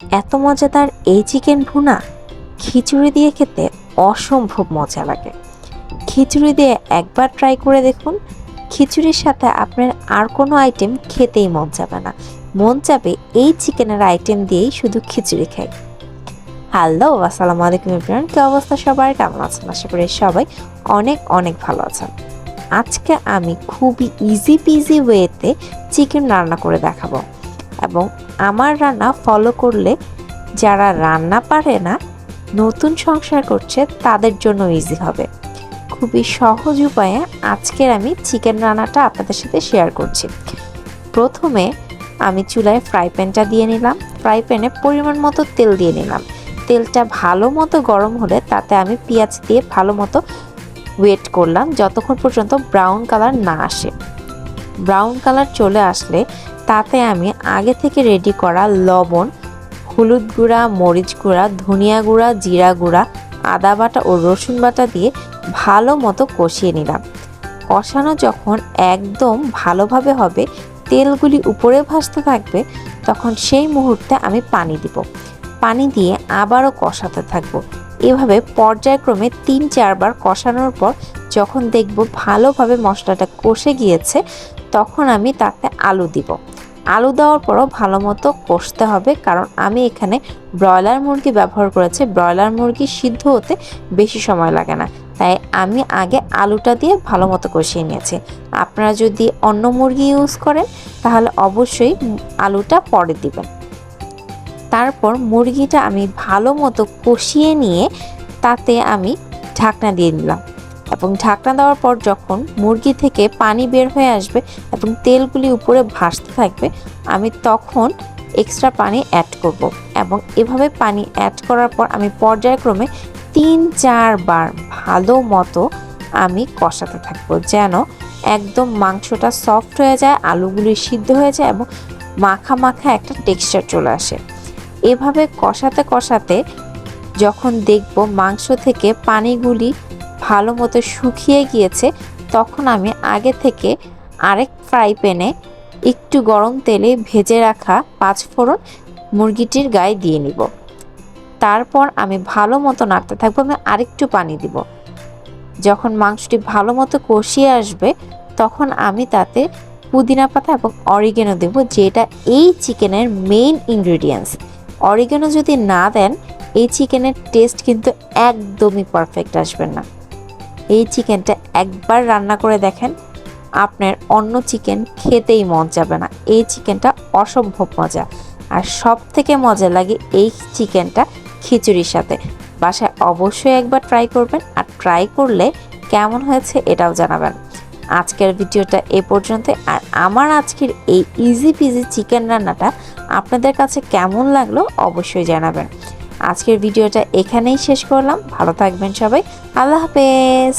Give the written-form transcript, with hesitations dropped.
এত মজাদার এই চিকেন ভুনা খিচুড়ি দিয়ে খেতে অসম্ভব মজা লাগে। খিচুড়ি দিয়ে একবার ট্রাই করে দেখুন। খিচুড়ির সাথে আপনার আর কোনো আইটেম খেতেই মন যাবে না, মন যাবে এই চিকেনের আইটেম দিয়েই শুধু খিচুড়ি খাই। হ্যালো, আসসালামু আলাইকুম এভরিওয়ান। কি অবস্থা সবার, কেমন আছেন? আশা করি সবাই অনেক অনেক ভালো আছেন। আজকে আমি খুবই ইজি পিজি ওয়েতে চিকেন রান্না করে দেখাবো, এবং আমার রান্না ফলো করলে যারা রান্না পারে না, নতুন সংসার করছে, তাদের জন্য ইজি হবে। খুবই সহজ উপায়ে আজকের আমি চিকেন রান্নাটা আপনাদের সাথে শেয়ার করছি। প্রথমে আমি চুলায় ফ্রাই প্যানটা দিয়ে নিলাম। ফ্রাই প্যানে পরিমাণ মতো তেল দিয়ে নিলাম। তেলটা ভালো মতো গরম হলে তাতে আমি পেঁয়াজ দিয়ে ভালো মতো ওয়েট করলাম যতক্ষণ পর্যন্ত ব্রাউন কালার না আসে। ব্রাউন কালার চলে আসলে তাতে আমি আগে থেকে রেডি করা লবণ, হলুদ গুঁড়া, মরিচ গুঁড়া, ধনিয়া গুঁড়া, জিরা গুঁড়া, আদা বাটা ও রসুন বাটা দিয়ে ভালো মতো কষিয়ে নিলাম। কষানো যখন একদম ভালোভাবে হবে, তেলগুলি উপরে ভাসতে থাকবে, তখন সেই মুহূর্তে আমি পানি দিব। পানি দিয়ে আবারও কষাতে থাকবো। এভাবে পর্যায়ক্রমে ৩-৪ বার কষানোর পর যখন দেখব ভালোভাবে মশলাটা কষে গিয়েছে, তখন আমি তাতে আলু দিব। আলু দেওয়ার পরও ভালো মতো কষতে হবে, কারণ আমি এখানে ব্রয়লার মুরগি ব্যবহার করেছি। ব্রয়লার মুরগি সিদ্ধ হতে বেশি সময় লাগে না, তাই আমি আগে আলুটা দিয়ে ভালো মতো কষিয়ে নিয়েছি। আপনারা যদি অন্য মুরগি ইউজ করেন তাহলে অবশ্যই আলুটা পরে দিবেন। তারপর মুরগিটা আমি ভালো মতো কষিয়ে নিয়ে তাতে আমি ঢাকনা দিয়ে দিলাম, এবং ঢাকনা দেওয়ার পর যখন মুরগি থেকে পানি বের হয়ে আসবে এবং তেলগুলি উপরে ভাসতে থাকবে, আমি তখন এক্সট্রা পানি অ্যাড করব। এবং এভাবে পানি অ্যাড করার পর আমি পর্যায়ক্রমে ৩-৪ বার ভালো মতো আমি কষাতে থাকবো, যেন একদম মাংসটা সফট হয়ে যায়, আলুগুলি সিদ্ধ হয়ে যায় এবং মাখা মাখা একটা টেক্সচার চলে আসে। এভাবে কষাতে কষাতে যখন দেখব মাংস থেকে পানিগুলি ভালো মতো শুকিয়ে গিয়েছে, তখন আমি আগে থেকে আরেক ফ্রাই প্যানে একটু গরম তেলে ভেজে রাখা 5 ফোড়ন মুরগিটির গায়ে দিয়ে নিব। তারপর আমি ভালো মতো নাড়তে থাকবো। আমি আরেকটু পানি দিব। যখন মাংসটি ভালো মতো কষিয়ে আসবে, তখন আমি তাতে পুদিনা পাতা এবং অরিগেনো দেব, যেটা এই চিকেনের মেইন ইনগ্রেডিয়েন্টস। অরিগেনো যদি না দেন, এই চিকেনের টেস্ট কিন্তু একদমই পারফেক্ট আসবে না। এই চিকেনটা একবার রান্না করে দেখেন, আপনার অন্য চিকেন খেতেই মন যাবে না। এই চিকেনটা অসম্ভব মজা, আর সব থেকে মজা লাগে এই চিকেনটা খিচুড়ির সাথে। বাসায় অবশ্যই একবার ট্রাই করবেন, আর ট্রাই করলে কেমন হয়েছে এটাও জানাবেন। আজকের ভিডিওটা এ পর্যন্ত। আর আমার আজকের এই ইজি পিজি চিকেন রান্নাটা আপনাদের কাছে কেমন লাগলো অবশ্যই জানাবেন। আজকের ভিডিওটা এখানেই শেষ করলাম। ভালো থাকবেন সবাই। আল্লাহ হাফেজ।